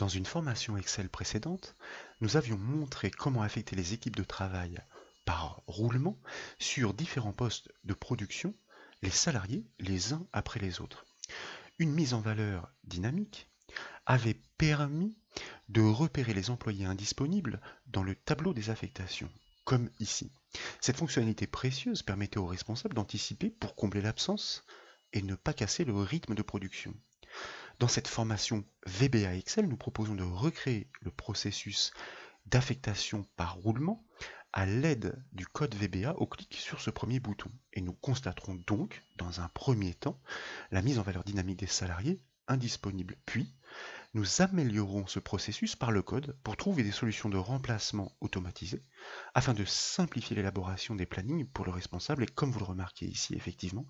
Dans une formation Excel précédente, nous avions montré comment affecter les équipes de travail par roulement sur différents postes de production, les salariés les uns après les autres. Une mise en valeur dynamique avait permis de repérer les employés indisponibles dans le tableau des affectations, comme ici. Cette fonctionnalité précieuse permettait aux responsables d'anticiper pour combler l'absence et ne pas casser le rythme de production. Dans cette formation VBA Excel, nous proposons de recréer le processus d'affectation par roulement à l'aide du code VBA au clic sur ce premier bouton. Et nous constaterons donc, dans un premier temps, la mise en valeur dynamique des salariés indisponibles. Puis, nous améliorons ce processus par le code pour trouver des solutions de remplacement automatisées afin de simplifier l'élaboration des plannings pour le responsable. Et comme vous le remarquez ici, effectivement,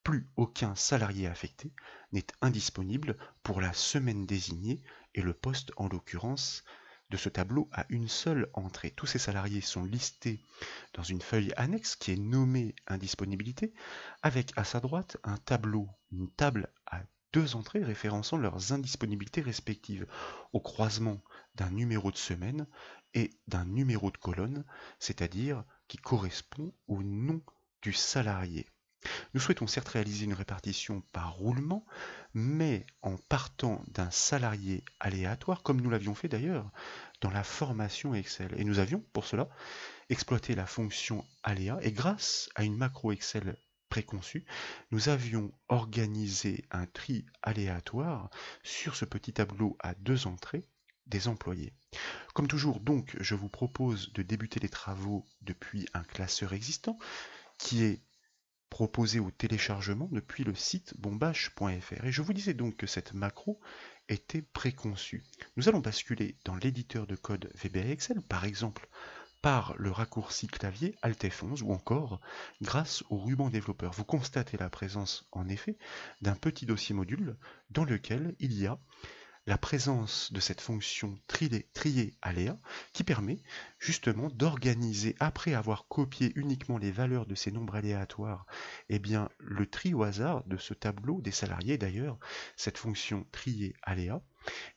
plus aucun salarié affecté n'est indisponible pour la semaine désignée et le poste en l'occurrence de ce tableau a une seule entrée. Tous ces salariés sont listés dans une feuille annexe qui est nommée indisponibilité avec à sa droite un tableau, une table à deux entrées référençant leurs indisponibilités respectives au croisement d'un numéro de semaine et d'un numéro de colonne, c'est-à-dire qui correspond au nom du salarié. Nous souhaitons certes réaliser une répartition par roulement, mais en partant d'un salarié aléatoire, comme nous l'avions fait d'ailleurs dans la formation Excel. Et nous avions, pour cela, exploité la fonction aléa, et grâce à une macro Excel préconçue, nous avions organisé un tri aléatoire sur ce petit tableau à deux entrées des employés. Comme toujours, donc, je vous propose de débuter les travaux depuis un classeur existant, qui est proposé au téléchargement depuis le site bombache.fr. Et je vous disais donc que cette macro était préconçue. Nous allons basculer dans l'éditeur de code VBA Excel, par exemple par le raccourci clavier Alt F11 ou encore grâce au ruban développeur. Vous constatez la présence en effet d'un petit dossier module dans lequel il y a la présence de cette fonction trier aléa qui permet justement d'organiser, après avoir copié uniquement les valeurs de ces nombres aléatoires, eh bien, le tri au hasard de ce tableau des salariés. D'ailleurs, cette fonction trier aléa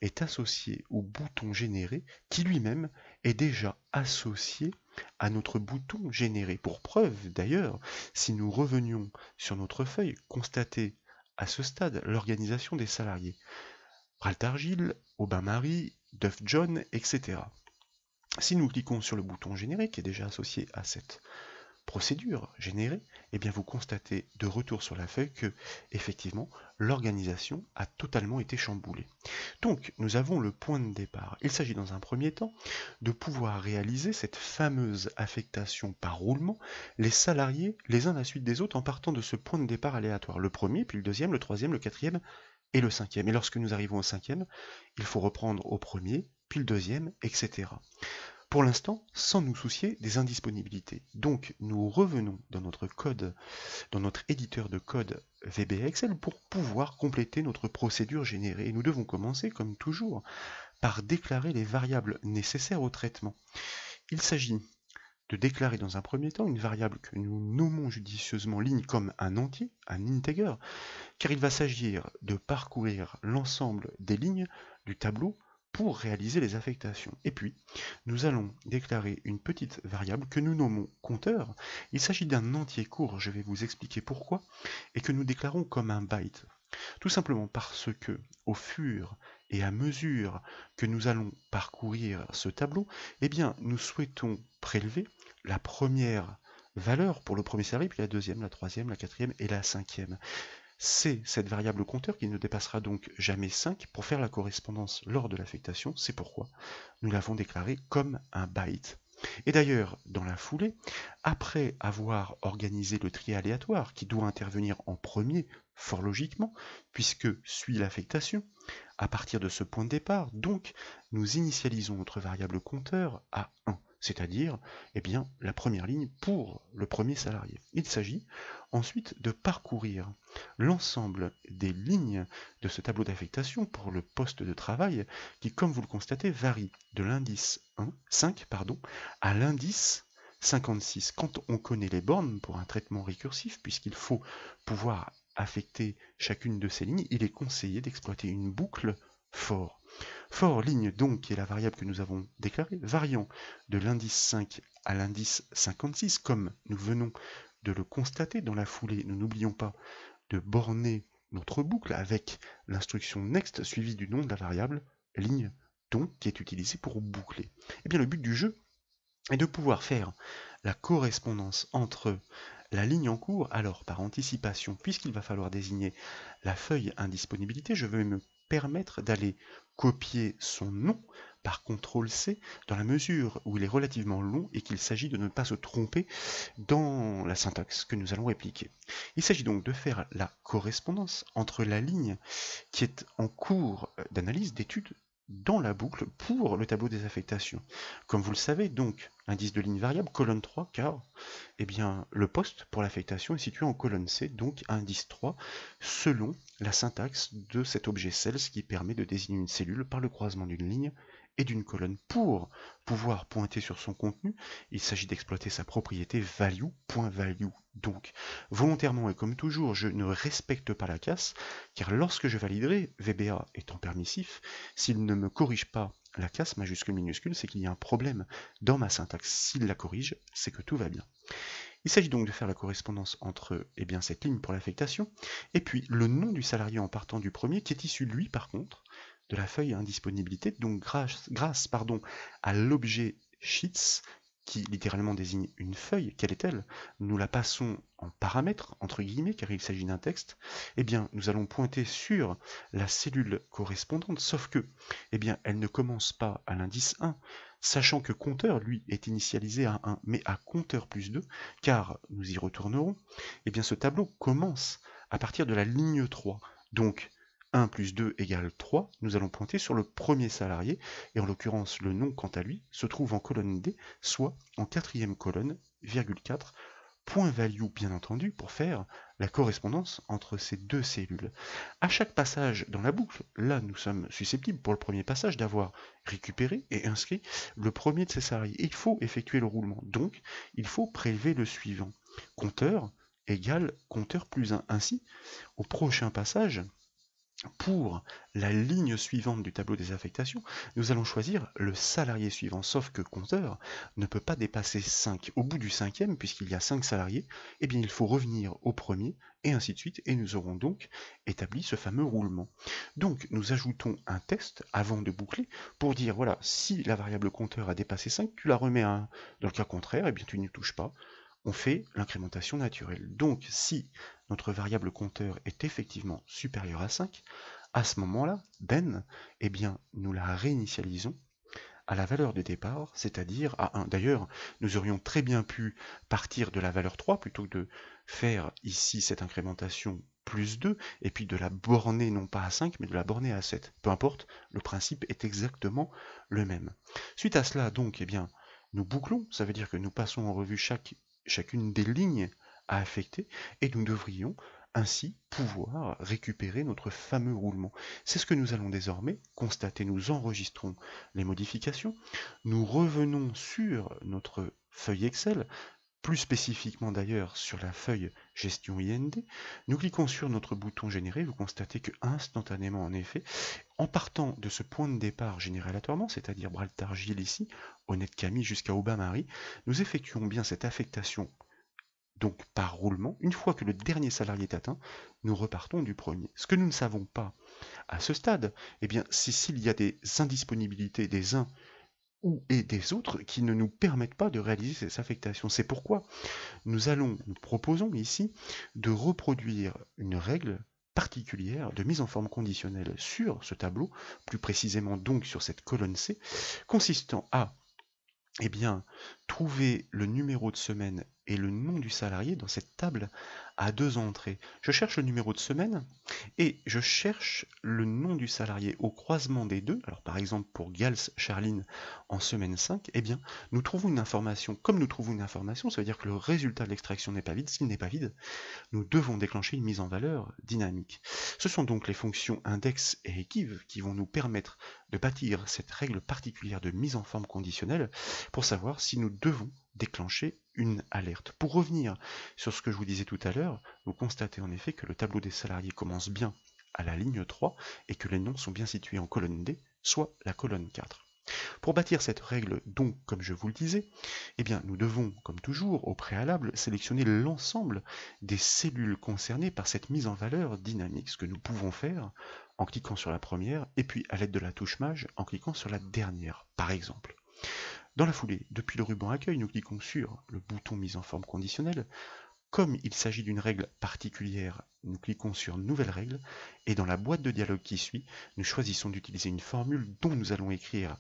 est associée au bouton générer qui lui-même est déjà associé à notre bouton générer. Pour preuve d'ailleurs, si nous revenions sur notre feuille, constatez à ce stade l'organisation des salariés. Braltargil, Aubin-Marie, Duff John, etc. Si nous cliquons sur le bouton générer qui est déjà associé à cette procédure générée, eh bien vous constatez de retour sur la feuille que, effectivement, l'organisation a totalement été chamboulée. Donc, nous avons le point de départ. Il s'agit dans un premier temps de pouvoir réaliser cette fameuse affectation par roulement, les salariés les uns à la suite des autres en partant de ce point de départ aléatoire. Le premier, puis le deuxième, le troisième, le quatrième et le cinquième. Et lorsque nous arrivons au cinquième, il faut reprendre au premier, puis le deuxième, etc. Pour l'instant, sans nous soucier des indisponibilités. Donc, nous revenons dans notre code, dans notre éditeur de code VBA Excel pour pouvoir compléter notre procédure générée. Et nous devons commencer, comme toujours, par déclarer les variables nécessaires au traitement. Il s'agit de déclarer dans un premier temps une variable que nous nommons judicieusement ligne comme un entier, un integer, car il va s'agir de parcourir l'ensemble des lignes du tableau pour réaliser les affectations. Et puis, nous allons déclarer une petite variable que nous nommons compteur. Il s'agit d'un entier court, je vais vous expliquer pourquoi, et que nous déclarons comme un byte. Tout simplement parce que, au fur et à mesure que nous allons parcourir ce tableau, eh bien, nous souhaitons prélever la première valeur pour le premier salarié, puis la deuxième, la troisième, la quatrième et la cinquième. C'est cette variable compteur qui ne dépassera donc jamais 5 pour faire la correspondance lors de l'affectation. C'est pourquoi nous l'avons déclaré comme un byte. Et d'ailleurs, dans la foulée, après avoir organisé le tri aléatoire qui doit intervenir en premier, fort logiquement, puisque suit l'affectation, à partir de ce point de départ, donc, nous initialisons notre variable compteur à 1, c'est-à-dire eh bien, la première ligne pour le premier salarié. Il s'agit ensuite de parcourir l'ensemble des lignes de ce tableau d'affectation pour le poste de travail qui, comme vous le constatez, varie de l'indice 5 à l'indice 56. Quand on connaît les bornes pour un traitement récursif, puisqu'il faut pouvoir affecter chacune de ces lignes, il est conseillé d'exploiter une boucle for. For ligne donc, qui est la variable que nous avons déclarée, variant de l'indice 5 à l'indice 56, comme nous venons de le constater dans la foulée, nous n'oublions pas de borner notre boucle avec l'instruction next suivie du nom de la variable ligne donc qui est utilisée pour boucler. Eh bien le but du jeu est de pouvoir faire la correspondance entre la ligne en cours, alors par anticipation, puisqu'il va falloir désigner la feuille indisponibilité, je vais me permettre d'aller copier son nom par CTRL-C dans la mesure où il est relativement long et qu'il s'agit de ne pas se tromper dans la syntaxe que nous allons répliquer. Il s'agit donc de faire la correspondance entre la ligne qui est en cours d'analyse, d'étude, dans la boucle pour le tableau des affectations. Comme vous le savez, donc, indice de ligne variable, colonne 3, car eh bien, le poste pour l'affectation est situé en colonne C, donc indice 3, selon la syntaxe de cet objet cells qui permet de désigner une cellule par le croisement d'une ligne et d'une colonne. Pour pouvoir pointer sur son contenu, il s'agit d'exploiter sa propriété value.value. Donc, volontairement et comme toujours, je ne respecte pas la casse, car lorsque je validerai, VBA étant permissif, s'il ne me corrige pas la casse majuscule minuscule, c'est qu'il y a un problème dans ma syntaxe. S'il la corrige, c'est que tout va bien. Il s'agit donc de faire la correspondance entre cette ligne pour l'affectation et puis le nom du salarié en partant du premier qui est issu, lui, par contre, de la feuille indisponibilité. Donc grâce à l'objet sheets qui littéralement désigne une feuille, quelle est-elle? Nous la passons en paramètre, entre guillemets, car il s'agit d'un texte. Eh bien, nous allons pointer sur la cellule correspondante, sauf que, elle ne commence pas à l'indice 1, sachant que compteur, lui, est initialisé à 1, mais à compteur plus 2, car, nous y retournerons, ce tableau commence à partir de la ligne 3. Donc, 1 plus 2 égale 3, nous allons pointer sur le premier salarié, et en l'occurrence le nom quant à lui se trouve en colonne D, soit en quatrième colonne, virgule 4, point value bien entendu pour faire la correspondance entre ces deux cellules. À chaque passage dans la boucle, là nous sommes susceptibles pour le premier passage d'avoir récupéré et inscrit le premier de ces salariés. Il faut effectuer le roulement, donc il faut prélever le suivant. Compteur égale compteur plus 1. Ainsi, au prochain passage, pour la ligne suivante du tableau des affectations, nous allons choisir le salarié suivant, sauf que compteur ne peut pas dépasser 5. Au bout du cinquième, puisqu'il y a 5 salariés, il faut revenir au premier, et ainsi de suite, et nous aurons donc établi ce fameux roulement. Donc nous ajoutons un test avant de boucler, pour dire, voilà, si la variable compteur a dépassé 5, tu la remets à 1. Dans le cas contraire, tu n'y touches pas. On fait l'incrémentation naturelle. Donc si notre variable compteur est effectivement supérieure à 5, à ce moment-là, ben, nous la réinitialisons à la valeur de départ, c'est-à-dire à 1. D'ailleurs, nous aurions très bien pu partir de la valeur 3 plutôt que de faire ici cette incrémentation plus 2, et puis de la borner non pas à 5, mais de la borner à 7. Peu importe, le principe est exactement le même. Suite à cela, donc, nous bouclons, ça veut dire que nous passons en revue chacune des lignes à affecter, et nous devrions ainsi pouvoir récupérer notre fameux roulement. C'est ce que nous allons désormais constater. Nous enregistrons les modifications, nous revenons sur notre feuille Excel, plus spécifiquement d'ailleurs sur la feuille gestion IND, nous cliquons sur notre bouton générer, vous constatez que instantanément en effet, en partant de ce point de départ généré aléatoirement, c'est-à-dire Braltar-Gilles ici, Honnête-Camille jusqu'à Aubin-Marie, nous effectuons bien cette affectation donc par roulement. Une fois que le dernier salarié est atteint, nous repartons du premier. Ce que nous ne savons pas à ce stade, c'est s'il y a des indisponibilités des uns et des autres qui ne nous permettent pas de réaliser ces affectations. C'est pourquoi nous proposons ici de reproduire une règle particulière de mise en forme conditionnelle sur ce tableau, plus précisément donc sur cette colonne C, consistant à trouver le numéro de semaine et le nom du salarié dans cette table à 2 entrées. Je cherche le numéro de semaine et je cherche le nom du salarié au croisement des deux. Alors par exemple pour Gals Charline en semaine 5, nous trouvons une information. Comme nous trouvons une information, ça veut dire que le résultat de l'extraction n'est pas vide. S'il n'est pas vide, nous devons déclencher une mise en valeur dynamique. Ce sont donc les fonctions index et equiv qui vont nous permettre de bâtir cette règle particulière de mise en forme conditionnelle pour savoir si nous devons déclencher une alerte. Pour revenir sur ce que je vous disais tout à l'heure, vous constatez en effet que le tableau des salariés commence bien à la ligne 3 et que les noms sont bien situés en colonne D, soit la colonne 4. Pour bâtir cette règle, donc, comme je vous le disais, eh bien, nous devons, comme toujours, au préalable, sélectionner l'ensemble des cellules concernées par cette mise en valeur dynamique, ce que nous pouvons faire en cliquant sur la première et puis à l'aide de la touche Maj en cliquant sur la dernière, par exemple. Dans la foulée, depuis le ruban accueil, nous cliquons sur le bouton mise en forme conditionnelle. Comme il s'agit d'une règle particulière, nous cliquons sur Nouvelle règle et dans la boîte de dialogue qui suit, nous choisissons d'utiliser une formule dont nous allons écrire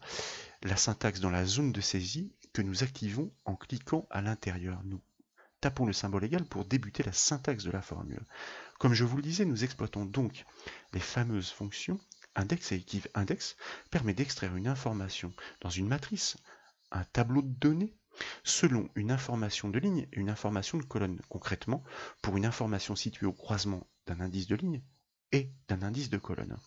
la syntaxe dans la zone de saisie que nous activons en cliquant à l'intérieur. Nous tapons le symbole égal pour débuter la syntaxe de la formule. Comme je vous le disais, nous exploitons donc les fameuses fonctions index et equiv index permet d'extraire une information dans une matrice, un tableau de données, selon une information de ligne et une information de colonne. Concrètement, pour une information située au croisement d'un indice de ligne et d'un indice de colonne.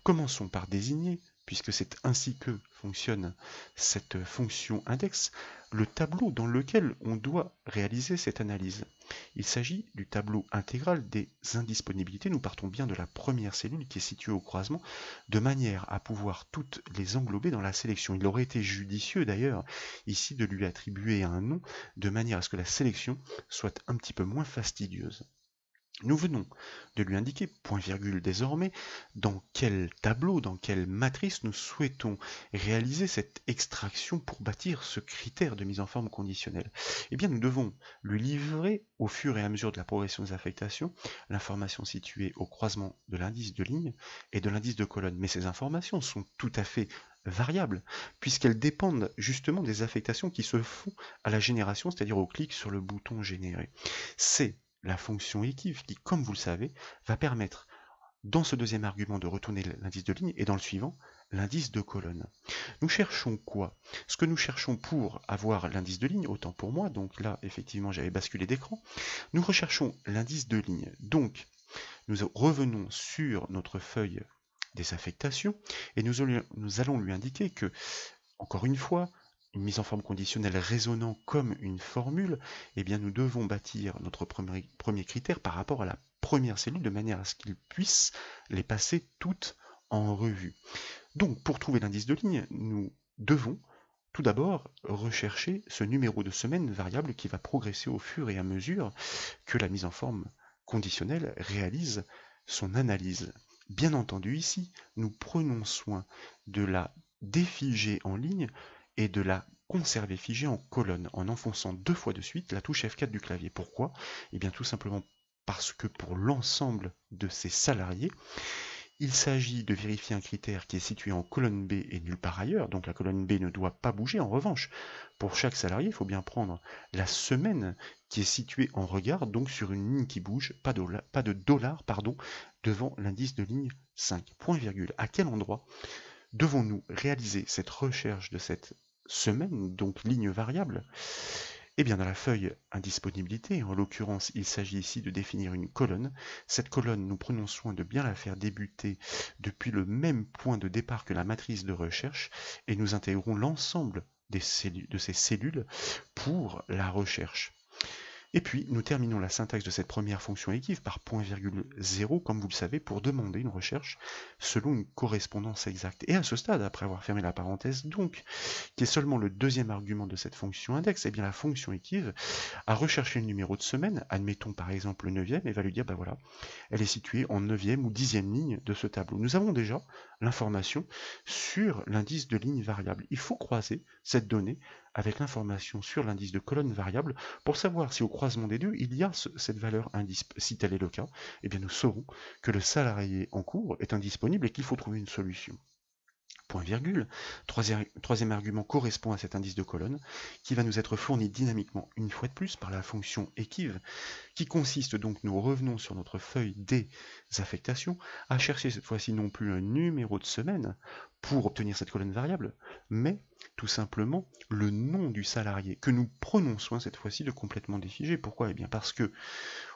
Commençons par désigner, puisque c'est ainsi que fonctionne cette fonction index, le tableau dans lequel on doit réaliser cette analyse. Il s'agit du tableau intégral des indisponibilités. Nous partons bien de la première cellule qui est située au croisement, de manière à pouvoir toutes les englober dans la sélection. Il aurait été judicieux d'ailleurs ici de lui attribuer un nom, de manière à ce que la sélection soit un petit peu moins fastidieuse. Nous venons de lui indiquer, point virgule désormais, dans quel tableau, dans quelle matrice nous souhaitons réaliser cette extraction pour bâtir ce critère de mise en forme conditionnelle. Eh bien, nous devons lui livrer, au fur et à mesure de la progression des affectations, l'information située au croisement de l'indice de ligne et de l'indice de colonne. Mais ces informations sont tout à fait variables, puisqu'elles dépendent justement des affectations qui se font à la génération, c'est-à-dire au clic sur le bouton générer. C'est la fonction equiv qui, comme vous le savez, va permettre dans ce deuxième argument de retourner l'indice de ligne et dans le suivant, l'indice de colonne. Nous cherchons quoi? Ce que nous cherchons pour avoir l'indice de ligne, autant pour moi, donc là effectivement j'avais basculé d'écran, nous recherchons l'indice de ligne. Donc nous revenons sur notre feuille des affectations et nous allons lui indiquer que, encore une fois, une mise en forme conditionnelle résonnant comme une formule, eh bien nous devons bâtir notre premier critère par rapport à la première cellule de manière à ce qu'il puisse les passer toutes en revue. Donc pour trouver l'indice de ligne, nous devons tout d'abord rechercher ce numéro de semaine variable qui va progresser au fur et à mesure que la mise en forme conditionnelle réalise son analyse. Bien entendu ici, nous prenons soin de la défiger en ligne et de la conserver figée en colonne en enfonçant 2 fois de suite la touche F4 du clavier. Pourquoi? Eh bien tout simplement parce que pour l'ensemble de ces salariés, il s'agit de vérifier un critère qui est situé en colonne B et nulle part ailleurs, donc la colonne B ne doit pas bouger. En revanche, pour chaque salarié, il faut bien prendre la semaine qui est située en regard, donc sur une ligne qui bouge, pas de dollar, devant l'indice de ligne 5. Point virgule. À quel endroit devons-nous réaliser cette recherche de cette semaine, donc ligne variable? Eh bien, dans la feuille indisponibilité, en l'occurrence, il s'agit ici de définir une colonne. Cette colonne, nous prenons soin de bien la faire débuter depuis le même point de départ que la matrice de recherche et nous intégrons l'ensemble de ces cellules pour la recherche. Et puis, nous terminons la syntaxe de cette première fonction equiv par point virgule 0, comme vous le savez, pour demander une recherche selon une correspondance exacte. Et à ce stade, après avoir fermé la parenthèse, donc, qui est seulement le deuxième argument de cette fonction index, eh bien la fonction equiv a recherché le numéro de semaine, admettons par exemple le 9e, et va lui dire, ben voilà, elle est située en 9e ou 10e ligne de ce tableau. Nous avons déjà l'information sur l'indice de ligne variable. Il faut croiser cette donnée avec l'information sur l'indice de colonne variable pour savoir si au croisement des deux, il y a cette valeur indice. Si tel est le cas, eh bien nous saurons que le salarié en cours est indisponible et qu'il faut trouver une solution. Point virgule. Troisième argument correspond à cet indice de colonne qui va nous être fourni dynamiquement une fois de plus par la fonction equiv qui consiste donc, nous revenons sur notre feuille des affectations, à chercher cette fois-ci non plus un numéro de semaine pour obtenir cette colonne variable, mais tout simplement le nom du salarié que nous prenons soin cette fois-ci de complètement défiger. Pourquoi? Eh bien parce que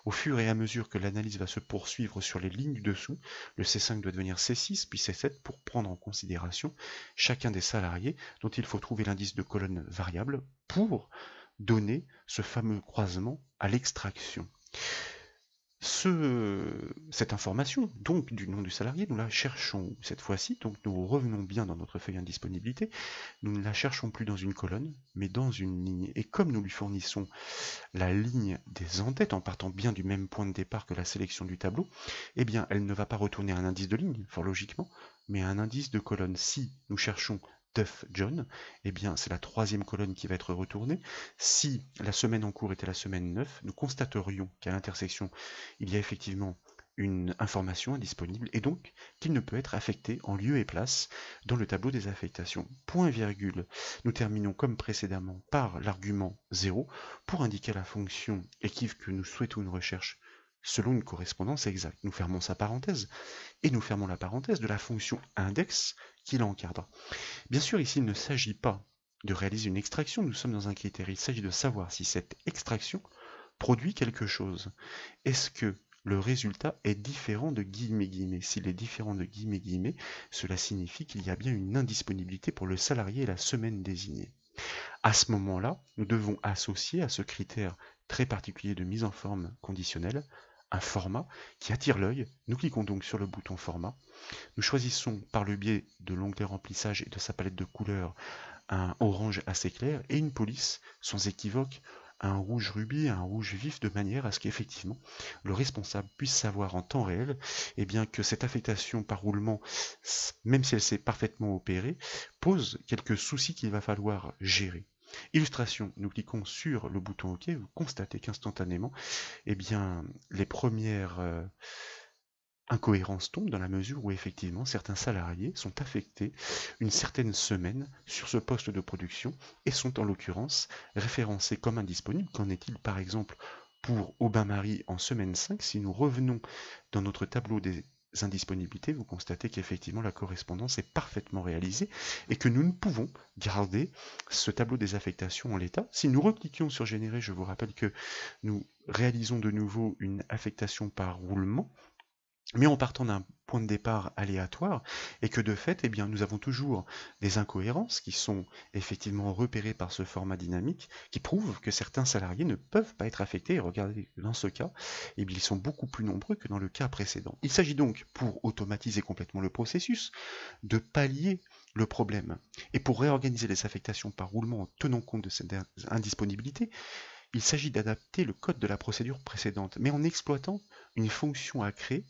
au fur et à mesure que l'analyse va se poursuivre sur les lignes du dessous, le C5 doit devenir C6 puis C7 pour prendre en considération chacun des salariés dont il faut trouver l'indice de colonne variable pour donner ce fameux croisement à l'extraction. Cette information, donc du nom du salarié, nous la cherchons cette fois-ci, donc nous revenons bien dans notre feuille indisponibilité, nous ne la cherchons plus dans une colonne, mais dans une ligne. Et comme nous lui fournissons la ligne des en-têtes en partant bien du même point de départ que la sélection du tableau, eh bien elle ne va pas retourner un indice de ligne, fort logiquement, mais un indice de colonne. Si nous cherchons Duff John, eh bien c'est la troisième colonne qui va être retournée. Si la semaine en cours était la semaine 9, nous constaterions qu'à l'intersection, il y a effectivement une information indisponible et donc qu'il ne peut être affecté en lieu et place dans le tableau des affectations. Point virgule. Nous terminons comme précédemment par l'argument 0 pour indiquer la fonction équive que nous souhaitons une recherche selon une correspondance exacte. Nous fermons sa parenthèse et nous fermons la parenthèse de la fonction index qui l'encadre. Bien sûr, ici, il ne s'agit pas de réaliser une extraction, nous sommes dans un critère, il s'agit de savoir si cette extraction produit quelque chose. Est-ce que le résultat est différent de guillemets guillemets? S'il est différent de guillemets guillemets, cela signifie qu'il y a bien une indisponibilité pour le salarié et la semaine désignée. À ce moment-là, nous devons associer à ce critère très particulier de mise en forme conditionnelle un format qui attire l'œil. Nous cliquons donc sur le bouton format. Nous choisissons par le biais de l'onglet remplissage et de sa palette de couleurs un orange assez clair et une police sans équivoque, un rouge rubis, un rouge vif, de manière à ce qu'effectivement le responsable puisse savoir en temps réel eh bien, que cette affectation par roulement, même si elle s'est parfaitement opérée, pose quelques soucis qu'il va falloir gérer. Illustration, nous cliquons sur le bouton OK, vous constatez qu'instantanément, eh bien, les premières incohérence tombe dans la mesure où effectivement certains salariés sont affectés une certaine semaine sur ce poste de production et sont en l'occurrence référencés comme indisponibles. Qu'en est-il par exemple pour Aubin-Marie en semaine 5? Si nous revenons dans notre tableau des indisponibilités, vous constatez qu'effectivement la correspondance est parfaitement réalisée et que nous ne pouvons garder ce tableau des affectations en l'état. Si nous recliquons sur générer, je vous rappelle que nous réalisons de nouveau une affectation par roulement, mais en partant d'un point de départ aléatoire, et que de fait, eh bien, nous avons toujours des incohérences qui sont effectivement repérées par ce format dynamique, qui prouvent que certains salariés ne peuvent pas être affectés, et regardez, dans ce cas, eh bien, ils sont beaucoup plus nombreux que dans le cas précédent. Il s'agit donc, pour automatiser complètement le processus, de pallier le problème. Et pour réorganiser les affectations par roulement en tenant compte de cette indisponibilité, il s'agit d'adapter le code de la procédure précédente, mais en exploitant une fonction à créer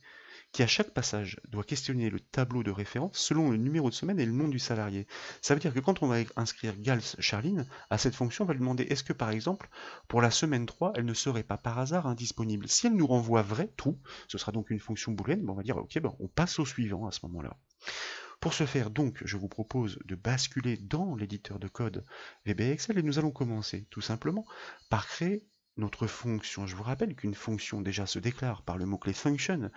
qui à chaque passage doit questionner le tableau de référence selon le numéro de semaine et le nom du salarié. Ça veut dire que quand on va inscrire Gals Charline, à cette fonction, on va lui demander est-ce que par exemple, pour la semaine 3, elle ne serait pas par hasard indisponible. Si elle nous renvoie vrai, true, ce sera donc une fonction booléenne, on va dire ok, on passe au suivant à ce moment-là. Pour ce faire donc, je vous propose de basculer dans l'éditeur de code VB Excel et nous allons commencer tout simplement par créer notre fonction. Je vous rappelle qu'une fonction déjà se déclare par le mot-clé function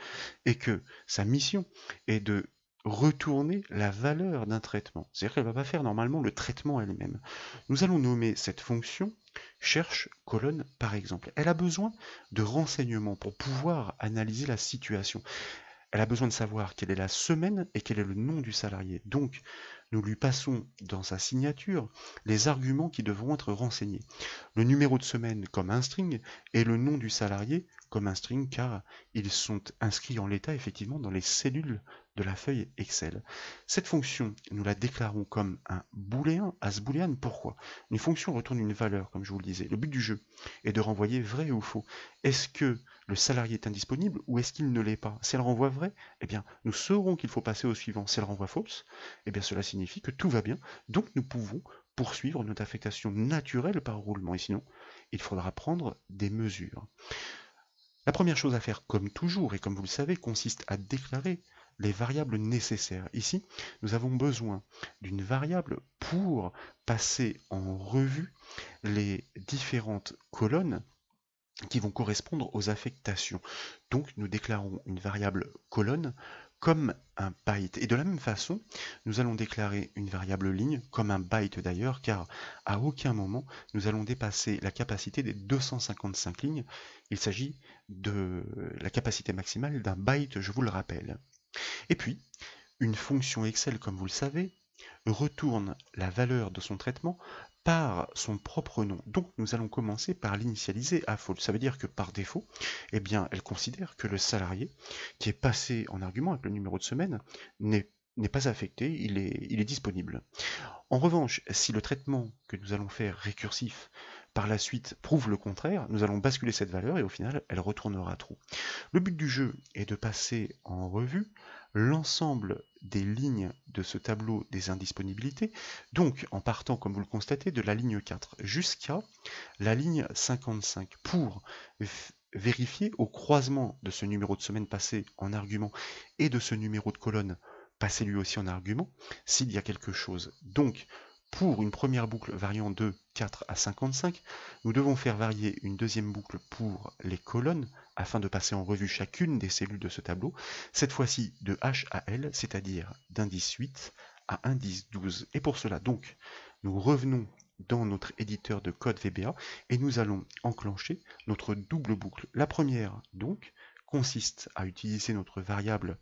et que sa mission est de retourner la valeur d'un traitement. C'est-à-dire qu'elle ne va pas faire normalement le traitement elle-même. Nous allons nommer cette fonction cherche colonne par exemple. Elle a besoin de renseignements pour pouvoir analyser la situation. Elle a besoin de savoir quelle est la semaine et quel est le nom du salarié. Donc, nous lui passons dans sa signature les arguments qui devront être renseignés. Le numéro de semaine comme un string et le nom du salarié comme un string car ils sont inscrits en l'état effectivement dans les cellules de la feuille Excel. Cette fonction, nous la déclarons comme un booléen, as boolean. Pourquoi? Une fonction retourne une valeur, comme je vous le disais. Le but du jeu est de renvoyer vrai ou faux. Est-ce que le salarié est indisponible ou est-ce qu'il ne l'est pas? Si elle renvoie vrai, eh bien, nous saurons qu'il faut passer au suivant. Si elle renvoie fausse, eh bien, cela signifie que tout va bien. Donc, nous pouvons poursuivre notre affectation naturelle par roulement. Et sinon, il faudra prendre des mesures. La première chose à faire, comme toujours, et comme vous le savez, consiste à déclarer les variables nécessaires. Ici, nous avons besoin d'une variable pour passer en revue les différentes colonnes qui vont correspondre aux affectations. Donc nous déclarons une variable colonne comme un byte. Et de la même façon, nous allons déclarer une variable ligne comme un byte d'ailleurs, car à aucun moment nous allons dépasser la capacité des 255 lignes. Il s'agit de la capacité maximale d'un byte, je vous le rappelle. Et puis, une fonction Excel, comme vous le savez, retourne la valeur de son traitement par son propre nom. Donc nous allons commencer par l'initialiser à false. Ça veut dire que par défaut, eh bien, elle considère que le salarié qui est passé en argument avec le numéro de semaine n'est pas affecté, il est disponible. En revanche, si le traitement que nous allons faire récursif par la suite prouve le contraire, nous allons basculer cette valeur et au final, elle retournera true. Le but du jeu est de passer en revue l'ensemble des lignes de ce tableau des indisponibilités, donc en partant, comme vous le constatez, de la ligne 4 jusqu'à la ligne 55, pour vérifier au croisement de ce numéro de semaine passé en argument et de ce numéro de colonne passé lui aussi en argument, s'il y a quelque chose. Donc, pour une première boucle variant de 4 à 55, nous devons faire varier une deuxième boucle pour les colonnes, afin de passer en revue chacune des cellules de ce tableau, cette fois-ci de H à L, c'est-à-dire d'indice 8 à indice 12. Et pour cela, donc, nous revenons dans notre éditeur de code VBA et nous allons enclencher notre double boucle. La première, donc, consiste à utiliser notre variable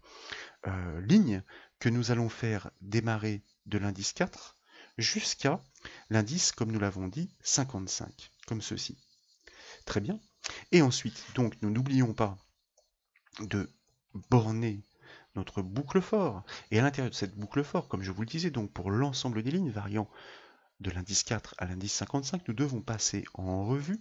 ligne que nous allons faire démarrer de l'indice 4 jusqu'à l'indice, comme nous l'avons dit, 55, comme ceci. Très bien. Et ensuite, donc, nous n'oublions pas de borner notre boucle for. Et à l'intérieur de cette boucle for, comme je vous le disais, donc pour l'ensemble des lignes variant de l'indice 4 à l'indice 55, nous devons passer en revue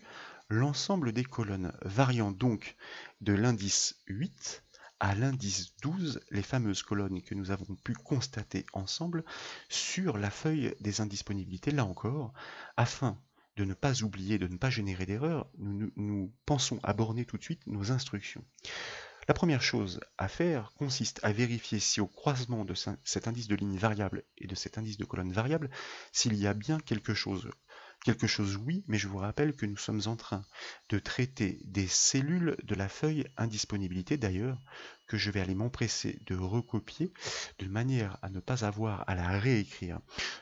l'ensemble des colonnes, variant donc de l'indice 8 à l'indice 12, les fameuses colonnes que nous avons pu constater ensemble sur la feuille des indisponibilités. Là encore, afin de ne pas oublier, de ne pas générer d'erreur, nous pensons à borner tout de suite nos instructions. La première chose à faire consiste à vérifier si au croisement de cet indice de ligne variable et de cet indice de colonne variable, s'il y a bien quelque chose. Quelque chose, oui, mais je vous rappelle que nous sommes en train de traiter des cellules de la feuille indisponibilité, d'ailleurs, que je vais aller m'empresser de recopier de manière à ne pas avoir à la réécrire.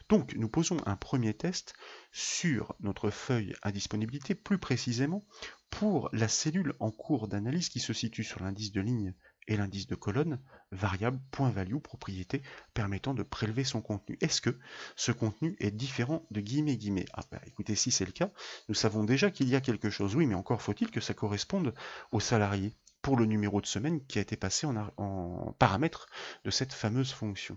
Donc, nous posons un premier test sur notre feuille indisponibilité, plus précisément pour la cellule en cours d'analyse qui se situe sur l'indice de ligne et l'indice de colonne, variable, point value, propriété permettant de prélever son contenu. Est-ce que ce contenu est différent de guillemets? Ah bah écoutez, si c'est le cas, nous savons déjà qu'il y a quelque chose. Oui, mais encore faut-il que ça corresponde au salarié pour le numéro de semaine qui a été passé en paramètre de cette fameuse fonction.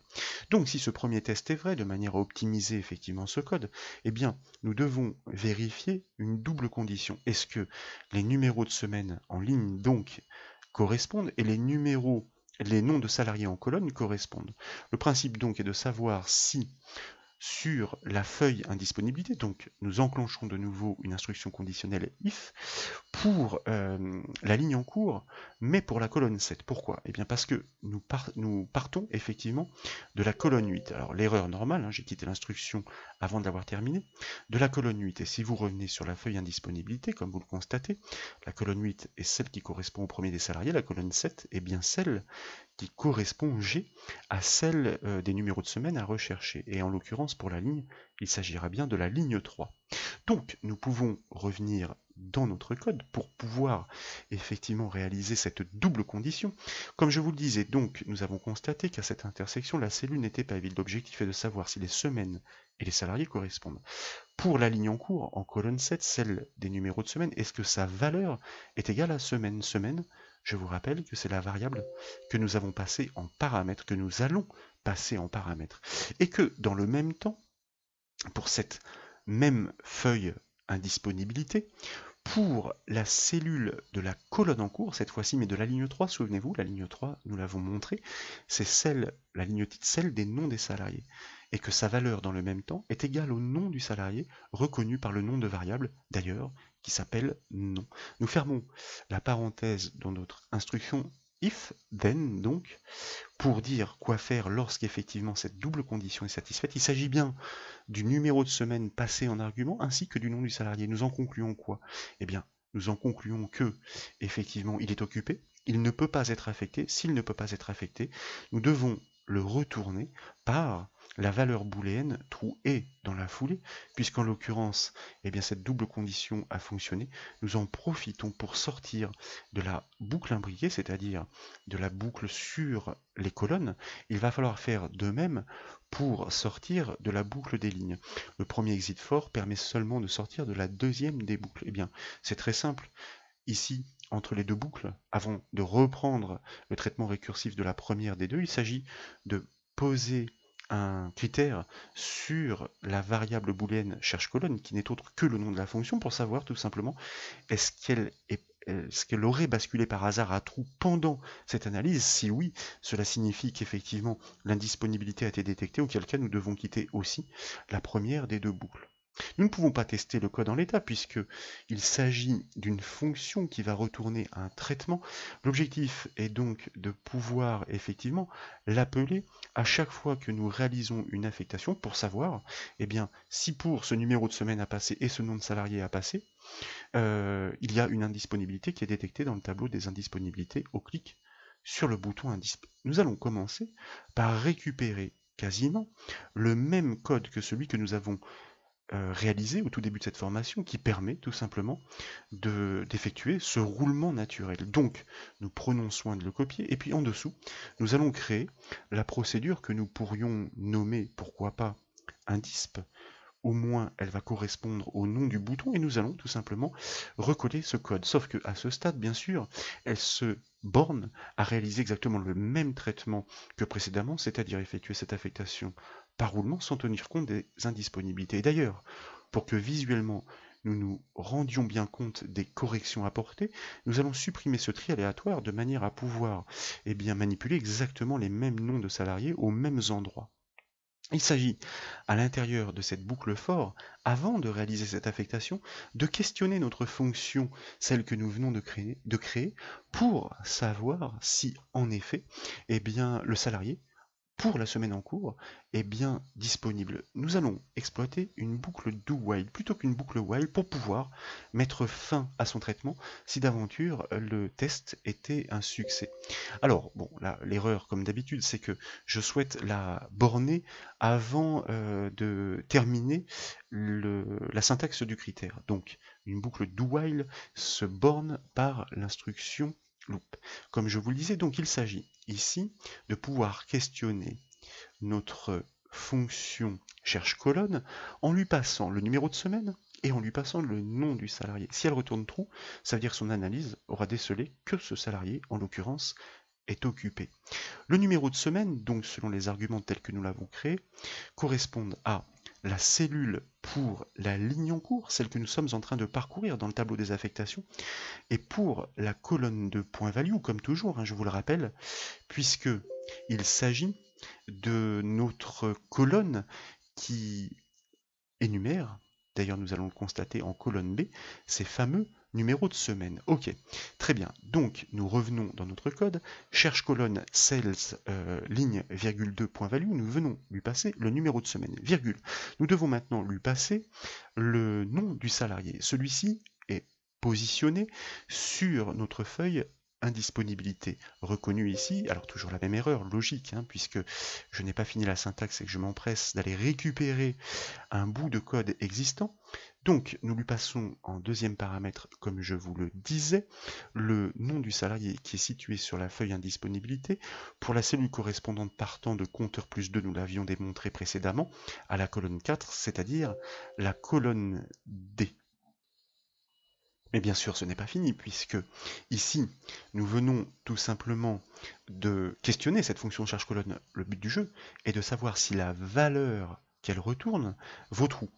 Donc si ce premier test est vrai, de manière à optimiser effectivement ce code, eh bien nous devons vérifier une double condition. Est-ce que les numéros de semaine en ligne donc correspondent et les noms de salariés en colonne correspondent. Le principe donc est de savoir si sur la feuille indisponibilité, donc nous enclenchons de nouveau une instruction conditionnelle if pour la ligne en cours, mais pour la colonne 7. Pourquoi? Eh bien parce que nous partons effectivement de la colonne 8. Alors l'erreur normale, j'ai quitté l'instruction avant de l'avoir terminée, de la colonne 8. Et si vous revenez sur la feuille indisponibilité, comme vous le constatez, la colonne 8 est celle qui correspond au premier des salariés, la colonne 7 est bien celle qui correspond G à celle des numéros de semaine à rechercher. Et en l'occurrence, pour la ligne, il s'agira bien de la ligne 3. Donc, nous pouvons revenir dans notre code pour pouvoir effectivement réaliser cette double condition. Comme je vous le disais, donc, nous avons constaté qu'à cette intersection, la cellule n'était pas vide. L'objectif est de savoir si les semaines et les salariés correspondent. Pour la ligne en cours, en colonne 7, celle des numéros de semaine, est-ce que sa valeur est égale à semaine? Semaine, je vous rappelle que c'est la variable que nous avons passée en paramètre, que nous allons passer en paramètre. Et que dans le même temps, pour cette même feuille indisponibilité, pour la cellule de la colonne en cours, cette fois-ci, mais de la ligne 3, souvenez-vous, la ligne 3, nous l'avons montré, c'est celle, la ligne titre, celle des noms des salariés, et que sa valeur dans le même temps est égale au nom du salarié, reconnu par le nom de variable, d'ailleurs, qui s'appelle nom. Nous fermons la parenthèse dans notre instruction if, then, donc, pour dire quoi faire lorsqu'effectivement cette double condition est satisfaite. Il s'agit bien du numéro de semaine passé en argument ainsi que du nom du salarié. Nous en concluons quoi? Eh bien, nous en concluons que, effectivement, il est occupé, il ne peut pas être affecté. S'il ne peut pas être affecté, nous devons le retourner par la valeur booléenne true est dans la foulée, puisqu'en l'occurrence, eh bien, cette double condition a fonctionné. Nous en profitons pour sortir de la boucle imbriquée, c'est-à-dire de la boucle sur les colonnes. Il va falloir faire de même pour sortir de la boucle des lignes. Le premier exit for permet seulement de sortir de la deuxième des boucles. Eh bien, c'est très simple. Ici, entre les deux boucles, avant de reprendre le traitement récursif de la première des deux, il s'agit de poser un critère sur la variable booléenne cherche colonne, qui n'est autre que le nom de la fonction, pour savoir tout simplement est-ce qu'elle aurait basculé par hasard à true pendant cette analyse. Si oui, cela signifie qu'effectivement l'indisponibilité a été détectée, auquel cas nous devons quitter aussi la première des deux boucles. Nous ne pouvons pas tester le code en l'état puisqu'il s'agit d'une fonction qui va retourner un traitement. L'objectif est donc de pouvoir effectivement l'appeler à chaque fois que nous réalisons une affectation pour savoir eh bien, si pour ce numéro de semaine à passer et ce nom de salarié à passer, il y a une indisponibilité qui est détectée dans le tableau des indisponibilités au clic sur le bouton indisp. Nous allons commencer par récupérer quasiment le même code que celui que nous avons réalisé au tout début de cette formation qui permet tout simplement d'effectuer ce roulement naturel. Donc, nous prenons soin de le copier et puis en dessous, nous allons créer la procédure que nous pourrions nommer, pourquoi pas, indisp. Au moins, elle va correspondre au nom du bouton et nous allons tout simplement recoller ce code. Sauf que à ce stade, bien sûr, elle se borne à réaliser exactement le même traitement que précédemment, c'est-à-dire effectuer cette affectation par roulement sans tenir compte des indisponibilités. Et d'ailleurs, pour que visuellement nous nous rendions bien compte des corrections apportées, nous allons supprimer ce tri aléatoire de manière à pouvoir manipuler exactement les mêmes noms de salariés aux mêmes endroits. Il s'agit, à l'intérieur de cette boucle for, avant de réaliser cette affectation, de questionner notre fonction, celle que nous venons de créer pour savoir si, en effet, le salarié pour la semaine en cours est bien disponible. Nous allons exploiter une boucle do while plutôt qu'une boucle while pour pouvoir mettre fin à son traitement si d'aventure le test était un succès. Alors, bon, là, l'erreur, comme d'habitude, c'est que je souhaite la borner avant de terminer la syntaxe du critère. Donc, une boucle do while se borne par l'instruction loop. Comme je vous le disais, donc il s'agit ici de pouvoir questionner notre fonction cherche colonne en lui passant le numéro de semaine et en lui passant le nom du salarié. Si elle retourne true, ça veut dire que son analyse aura décelé que ce salarié, en l'occurrence, est occupé. Le numéro de semaine, donc selon les arguments tels que nous l'avons créé, correspondent à la cellule pour la ligne en cours, celle que nous sommes en train de parcourir dans le tableau des affectations, et pour la colonne de point value, comme toujours, je vous le rappelle, puisque il s'agit de notre colonne qui énumère, d'ailleurs nous allons le constater en colonne B, ces fameux numéros de semaine. Ok, très bien. Donc nous revenons dans notre code, cherche colonne sales ligne virgule 2 point value, nous venons lui passer le numéro de semaine, virgule. Nous devons maintenant lui passer le nom du salarié. Celui-ci est positionné sur notre feuille indisponibilité reconnue ici, alors toujours la même erreur logique, puisque je n'ai pas fini la syntaxe et que je m'empresse d'aller récupérer un bout de code existant. Donc nous lui passons en deuxième paramètre, comme je vous le disais, le nom du salarié qui est situé sur la feuille indisponibilité pour la cellule correspondante partant de compteur plus 2, nous l'avions démontré précédemment, à la colonne 4, c'est-à-dire la colonne D. Mais bien sûr, ce n'est pas fini, puisque ici, nous venons tout simplement de questionner cette fonction cherche colonne. Le but du jeu est de savoir si la valeur qu'elle retourne vaut true.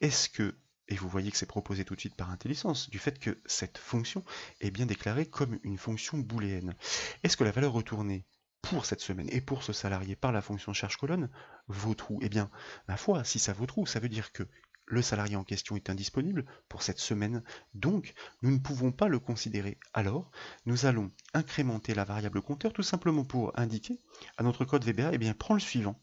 Est-ce que, et vous voyez que c'est proposé tout de suite par intelligence, du fait que cette fonction est bien déclarée comme une fonction booléenne. Est-ce que la valeur retournée pour cette semaine et pour ce salarié par la fonction cherche colonne vaut true? Eh bien, ma foi, si ça vaut true, ça veut dire que le salarié en question est indisponible pour cette semaine, donc nous ne pouvons pas le considérer. Alors, nous allons incrémenter la variable compteur tout simplement pour indiquer à notre code VBA, eh bien, prends le suivant.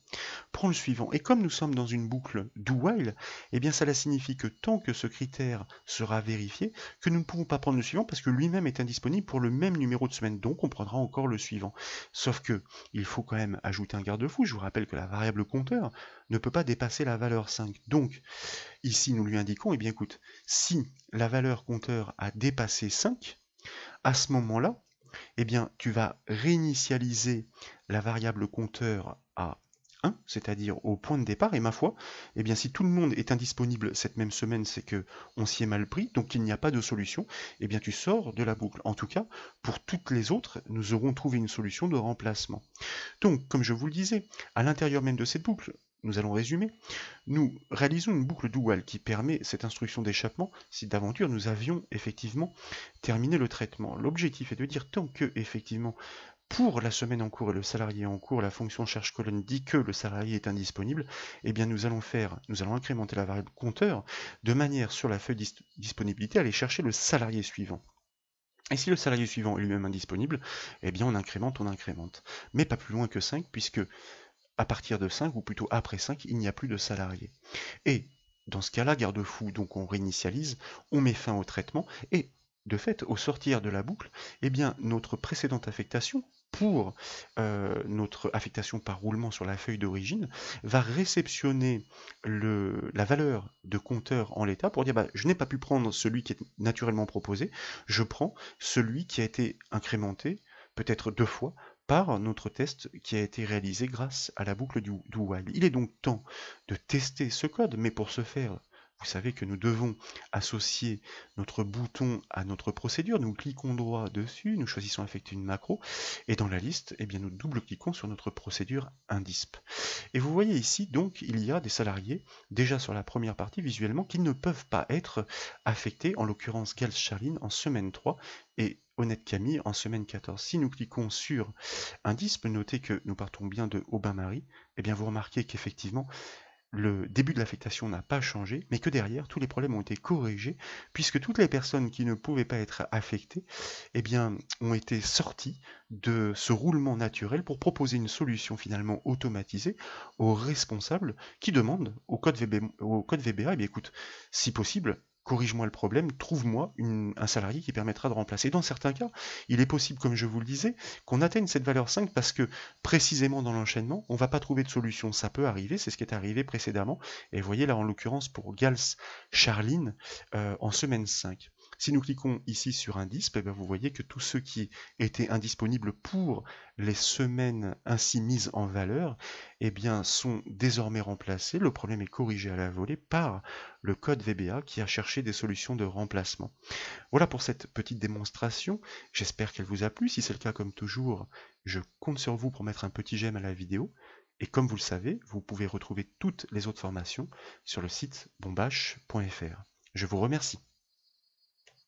Prends le suivant. Et comme nous sommes dans une boucle do while, eh bien, cela signifie que tant que ce critère sera vérifié, que nous ne pouvons pas prendre le suivant parce que lui-même est indisponible pour le même numéro de semaine. Donc, on prendra encore le suivant. Sauf que, il faut quand même ajouter un garde-fou. Je vous rappelle que la variable compteur ne peut pas dépasser la valeur 5. Donc, ici, nous lui indiquons, eh bien, écoute, si la valeur compteur a dépassé 5, à ce moment-là, eh bien, tu vas réinitialiser la variable compteur à 1, c'est-à-dire au point de départ, et ma foi, eh bien, si tout le monde est indisponible cette même semaine, c'est que on s'y est mal pris, donc il n'y a pas de solution, eh bien, tu sors de la boucle. En tout cas, pour toutes les autres, nous aurons trouvé une solution de remplacement. Donc, comme je vous le disais, à l'intérieur même de cette boucle, nous allons résumer, nous réalisons une boucle do while qui permet cette instruction d'échappement si d'aventure nous avions effectivement terminé le traitement. L'objectif est de dire tant que effectivement pour la semaine en cours et le salarié en cours, la fonction cherche colonne dit que le salarié est indisponible, eh bien nous allons incrémenter la variable compteur de manière sur la feuille disponibilité à aller chercher le salarié suivant. Et si le salarié suivant est lui-même indisponible, eh bien on incrémente. Mais pas plus loin que 5, puisque à partir de 5, ou plutôt après 5, il n'y a plus de salarié. Et dans ce cas-là, garde-fou, donc on réinitialise, on met fin au traitement, et de fait, au sortir de la boucle, eh bien, notre précédente affectation, pour notre affectation par roulement sur la feuille d'origine, va réceptionner la valeur de compteur en l'état pour dire bah, je n'ai pas pu prendre celui qui est naturellement proposé, je prends celui qui a été incrémenté, peut-être 2 fois, par notre test qui a été réalisé grâce à la boucle do while. Il est donc temps de tester ce code, mais pour ce faire, vous savez que nous devons associer notre bouton à notre procédure. Nous cliquons droit dessus, nous choisissons affecter une macro, et dans la liste, eh bien, nous double-cliquons sur notre procédure indisp. Et vous voyez ici, donc, il y a des salariés, déjà sur la première partie visuellement, qui ne peuvent pas être affectés, en l'occurrence Gals Charline en semaine 3, et Honnête Camille en semaine 14. Si nous cliquons sur Indisp, notez que nous partons bien de Aubin-Marie, et bien vous remarquez qu'effectivement, le début de l'affectation n'a pas changé, mais que derrière, tous les problèmes ont été corrigés, puisque toutes les personnes qui ne pouvaient pas être affectées, eh bien, ont été sorties de ce roulement naturel pour proposer une solution finalement automatisée aux responsables qui demandent au code VBA, eh bien, écoute, si possible, corrige-moi le problème, trouve-moi un salarié qui permettra de remplacer. Dans certains cas, il est possible, comme je vous le disais, qu'on atteigne cette valeur 5 parce que précisément dans l'enchaînement, on ne va pas trouver de solution. Ça peut arriver, c'est ce qui est arrivé précédemment. Et vous voyez là en l'occurrence pour Gals Charline en semaine 5. Si nous cliquons ici sur Indisp, eh bien, vous voyez que tous ceux qui étaient indisponibles pour les semaines ainsi mises en valeur eh bien, sont désormais remplacés. Le problème est corrigé à la volée par le code VBA qui a cherché des solutions de remplacement. Voilà pour cette petite démonstration. J'espère qu'elle vous a plu. Si c'est le cas, comme toujours, je compte sur vous pour mettre un petit j'aime à la vidéo. Et comme vous le savez, vous pouvez retrouver toutes les autres formations sur le site bombache.fr. Je vous remercie.